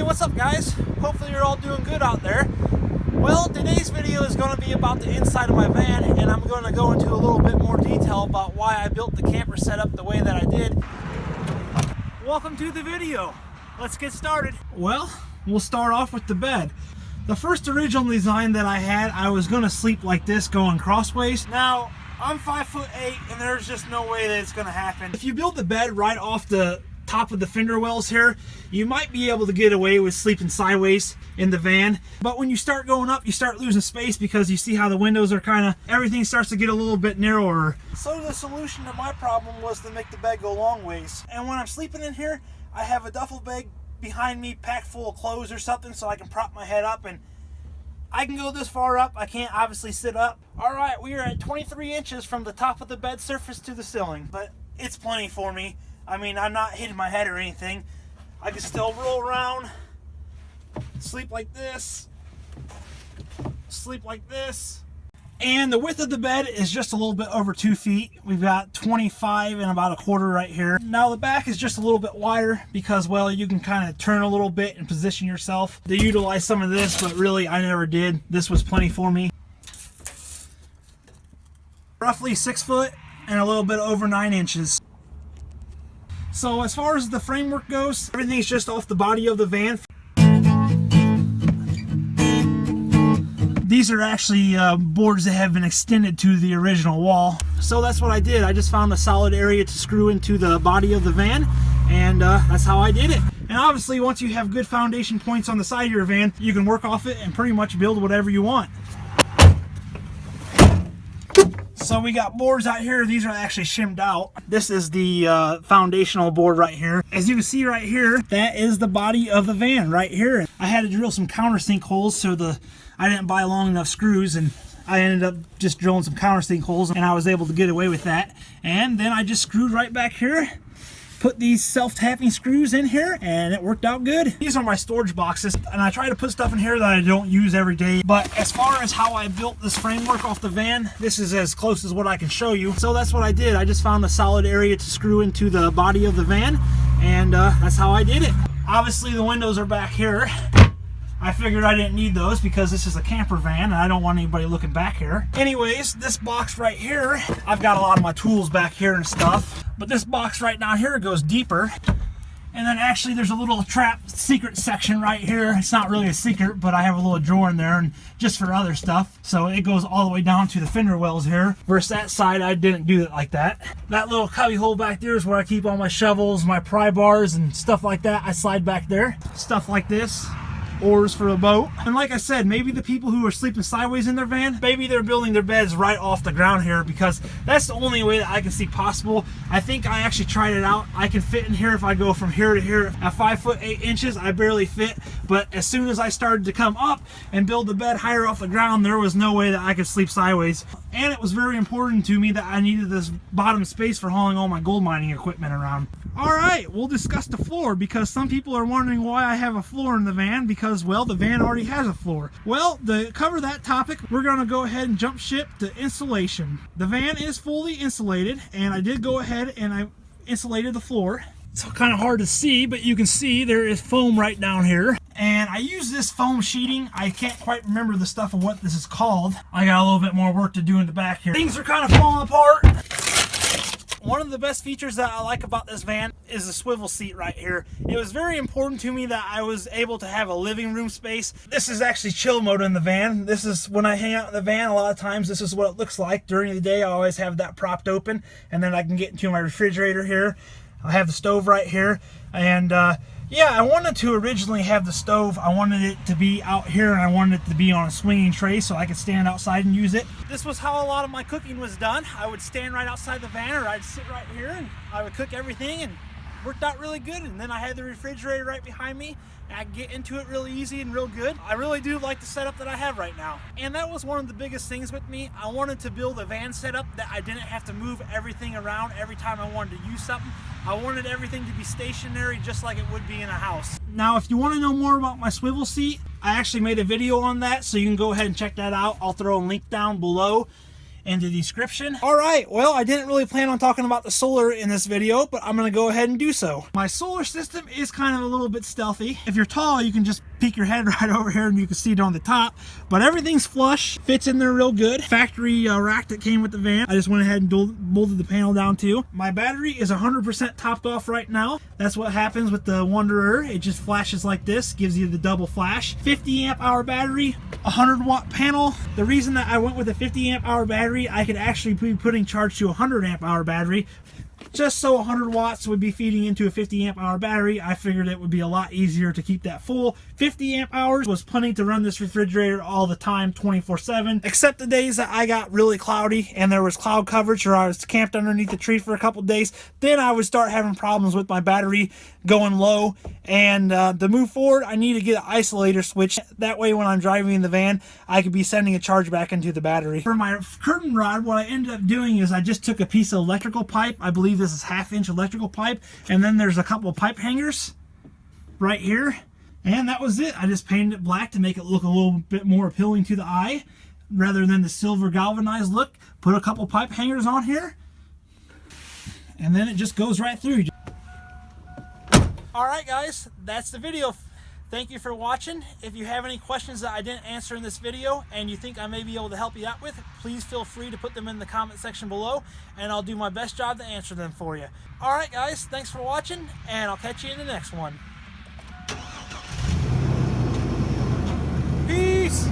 Hey, what's up guys? Hopefully you're all doing good out there. Well, today's video is going to be about the inside of my van, and I'm going to go into a little bit more detail about why I built the camper setup the way that I did. Welcome to the video. Let's get started. Well, we'll start off with the bed. The first original design that I had, I was going to sleep like this, going crossways. Now, I'm 5'8", and there's just no way that it's going to happen. If you build the bed right off the top of the fender wells here, you might be able to get away with sleeping sideways in the van. But when you start going up, you start losing space because you see how the windows are everything starts to get a little bit narrower. So the solution to my problem was to make the bed go long ways. And when I'm sleeping in here, I have a duffel bag behind me packed full of clothes or something so I can prop my head up, and I can go this far up. I can't obviously sit up. All right, we are at 23 inches from the top of the bed surface to the ceiling, but it's plenty for me. I mean, I'm not hitting my head or anything. I can still roll around, sleep like this, sleep like this. And the width of the bed is just a little bit over 2 feet. We've got 25 and about a quarter right here. Now the back is just a little bit wider because, well, you can kind of turn a little bit and position yourself to utilize some of this, but really I never did. This was plenty for me. Roughly 6 foot and a little bit over 9 inches. So as far as the framework goes, everything's just off the body of the van. These are actually boards that have been extended to the original wall. So that's what I did. I just found a solid area to screw into the body of the van, and that's how I did it. And obviously, once you have good foundation points on the side of your van, you can work off it and pretty much build whatever you want. So we got boards out here. These are actually shimmed out. This is the foundational board right here. As you can see right here, that is the body of the van right here. I had to drill some countersink holes so I didn't buy long enough screws, and I ended up just drilling some countersink holes, and I was able to get away with that. And then I just screwed right back here, put these self-tapping screws in here, and it worked out good. These are my storage boxes, and I try to put stuff in here that I don't use every day. But as far as how I built this framework off the van, this is as close as what I can show you. So that's what I did. I just found a solid area to screw into the body of the van, and that's how I did it. Obviously the windows are back here. I figured I didn't need those because this is a camper van and I don't want anybody looking back here. Anyways, this box right here, I've got a lot of my tools back here and stuff, but this box right down here goes deeper. And then actually there's a little trap secret section right here. It's not really a secret, but I have a little drawer in there and just for other stuff. So it goes all the way down to the fender wells here. Versus that side, I didn't do it like that. That little cubby hole back there is where I keep all my shovels, my pry bars and stuff like that. I slide back there. Stuff like this. Oars for a boat. And like I said, maybe the people who are sleeping sideways in their van, maybe they're building their beds right off the ground here, because that's the only way that I can see possible. I think I actually tried it out. I can fit in here if I go from here to here. At 5'8" I barely fit, but as soon as I started to come up and build the bed higher off the ground, there was no way that I could sleep sideways. And it was very important to me that I needed this bottom space for hauling all my gold mining equipment around. All right, we'll discuss the floor, because some people are wondering why I have a floor in the van, because, well, the van already has a floor. Well, to cover that topic, we're going to go ahead and jump ship to insulation. The van is fully insulated, and I did go ahead and I insulated the floor. It's kind of hard to see, but you can see there is foam right down here. And I use this foam sheeting. I can't quite remember the stuff of what this is called. I got a little bit more work to do in the back here. Things are kind of falling apart. One of the best features that I like about this van is the swivel seat right here. It was very important to me that I was able to have a living room space. This is actually chill mode in the van. This is when I hang out in the van, a lot of times this is what it looks like. During the day, I always have that propped open, and then I can get into my refrigerator here. I have the stove right here, and yeah, I wanted to originally have the stove. I wanted it to be out here, and I wanted it to be on a swinging tray so I could stand outside and use it. This was how a lot of my cooking was done. I would stand right outside the van, or I'd sit right here and I would cook everything, and it worked out really good. And then I had the refrigerator right behind me, and I could get into it real easy and real good. I really do like the setup that I have right now. And that was one of the biggest things with me. I wanted to build a van setup that I didn't have to move everything around every time I wanted to use something. I wanted everything to be stationary just like it would be in a house. Now, if you want to know more about my swivel seat, I actually made a video on that, so you can go ahead and check that out. I'll throw a link down below. in the description. All right, well, I didn't really plan on talking about the solar in this video, but I'm gonna go ahead and do so. My solar system is kind of a little bit stealthy. If you're tall, you can just peek your head right over here and you can see it on the top, but everything's flush, fits in there real good. Factory rack that came with the van, I just went ahead and bolted the panel down too. My battery is 100% topped off right now. That's what happens with the Wanderer. It just flashes like this, gives you the double flash. 50 amp hour battery, 100 watt panel. The reason that I went with a 50 amp hour battery, I could actually be putting charge to a 100 amp hour battery. Just so 100 watts would be feeding into a 50 amp hour battery, I figured it would be a lot easier to keep that full. 50 amp hours was plenty to run this refrigerator all the time, 24/7, except the days that I got really cloudy and there was cloud coverage, or I was camped underneath a tree for a couple days. Then I would start having problems with my battery going low, and to move forward, I need to get an isolator switch. That way when I'm driving the van, I could be sending a charge back into the battery. For my curtain rod, what I ended up doing is I just took a piece of electrical pipe. I believe this is 1/2 inch electrical pipe, and then there's a couple of pipe hangers right here, and that was it. I just painted it black to make it look a little bit more appealing to the eye rather than the silver galvanized look. Put a couple pipe hangers on here, and then it just goes right through. All right, guys, that's the video. Thank you for watching. If you have any questions that I didn't answer in this video and you think I may be able to help you out with, please feel free to put them in the comment section below, and I'll do my best job to answer them for you. All right, guys, thanks for watching, and I'll catch you in the next one. Peace.